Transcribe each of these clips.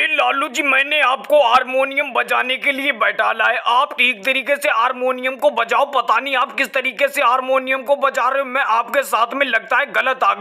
अरे लालू जी, मैंने आपको हारमोनियम बजाने के लिए बैठाला है। आप ठीक तरीके से हारमोनियम को बजाओ। पता नहीं आप किस तरीके से हारमोनियम को बजा रहे हो। मैं आपके साथ में लगता है गलत आ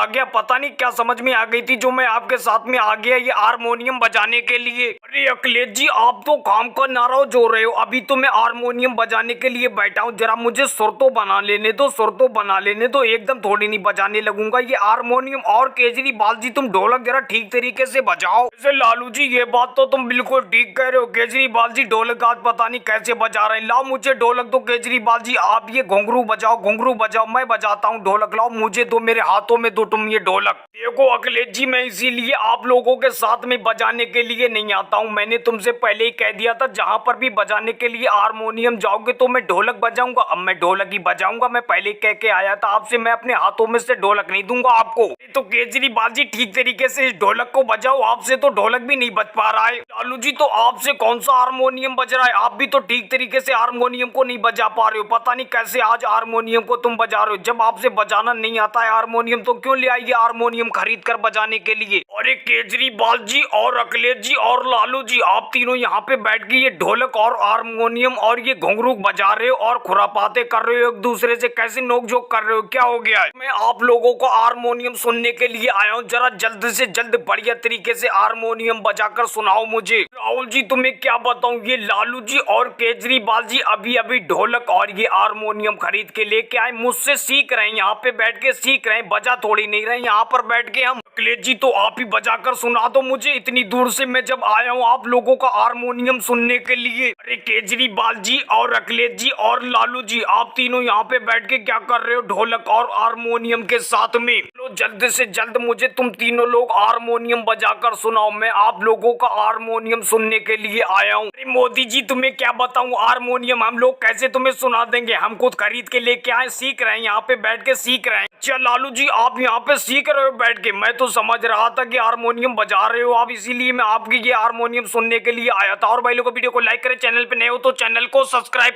गया। पता नहीं क्या समझ में आ गई थी जो मैं आपके साथ में आ गया ये हारमोनियम बजाने के लिए। अरे अखिलेश जी, आप तो काम का नारा जो रहे हो। अभी तो मैं हारमोनियम बजाने के लिए बैठा हूँ। जरा मुझे सुर तो बना लेने दो। एकदम थोड़ी नहीं बजाने लगूंगा ये हारमोनियम। और केजरीवाल जी, तुम ढोलक जरा ठीक तरीके से बजाओ। लालू जी, ये बात तो तुम बिल्कुल ठीक कह रहे हो। केजरीवाल जी ढोलक आज पता नहीं कैसे बजा रहे हैं। लाओ मुझे ढोलक दो केजरीवाल जी। आप ये घुंघरू बजाओ। मैं बजाता हूँ ढोलक। लाओ मुझे दो, मेरे हाथों में दो तुम ये ढोलक। देखो अखिलेश जी, मैं इसीलिए आप लोगों के साथ में बजाने के लिए नहीं आता हूँ। मैंने तुमसे पहले ही कह दिया था, जहाँ पर भी बजाने के लिए हारमोनियम जाओगे तो मैं ढोलक बजाऊंगा। अब मैं ढोलक ही बजाऊंगा। मैं पहले कह के आया था आपसे, मैं अपने हाथों में से ढोलक नहीं दूंगा आपको। तो केजरीवाल जी ठीक तरीके से इस ढोलक को बजाओ। आपसे तो ढोलक भी नहीं बज पा रहा है। लालू जी, तो आपसे कौन सा हारमोनियम बज रहा है? आप भी तो ठीक तरीके से हारमोनियम को नहीं बजा पा रहे हो। पता नहीं कैसे आज हारमोनियम को तुम बजा रहे हो। जब आपसे बजाना नहीं आता है हारमोनियम, तो क्यों ले आइए हारमोनियम खरीद कर बजाने के लिए? अरे केजरीवाल जी और अखिलेश जी और लालू जी, आप तीनों यहाँ पे बैठ के ये ढोलक और हारमोनियम और ये घुंघरू बजा रहे हो और खुरापाते कर रहे हो एक दूसरे से। कैसे नोकझोंक कर रहे हो? क्या हो गया है? मैं आप लोगों को हारमोनियम सुनने के लिए आया हूँ। जरा जल्द से जल्द बढ़िया तरीके से हारमोनियम बजाकर सुनाओ मुझे। राहुल जी, तुम्हें क्या बताऊं, ये लालू जी और केजरीवाल जी अभी अभी ढोलक और ये हारमोनियम खरीद के लेके आए। मुझसे सीख रहे हैं, यहाँ पे बैठ के सीख रहे हैं। बजा थोड़ी नहीं रहे यहाँ पर बैठ के हम। अखिलेश जी, तो आप ही बजाकर सुना दो मुझे। इतनी दूर से मैं जब आया हूँ आप लोगों का हारमोनियम सुनने के लिए। अरे केजरीवाल जी और अखिलेश जी और लालू जी, आप तीनों यहाँ पे बैठ के क्या कर रहे हो ढोलक और हारमोनियम के साथ में? लो जल्द से जल्द मुझे तुम तीनों लोग हारमोनियम बजाकर सुनाओ। मैं आप लोगों का हारमोनियम सुनने के लिए आया हूँ। मोदी जी, तुम्हें क्या बताऊं, हारमोनियम हम लोग कैसे तुम्हें सुना देंगे? हम खुद खरीद के लेके आए, सीख रहे हैं यहाँ पे बैठ के सीख रहे हैं। अच्छा लालू जी, आप यहाँ पे सीख रहे हो बैठ के? मैं तो समझ रहा था कि हारमोनियम बजा रहे हो आप, इसीलिए मैं आपकी ये हारमोनियम सुनने के लिए आया था। और भाई लोगों, वीडियो को लाइक करें, चैनल पे नए हो तो चैनल को सब्सक्राइब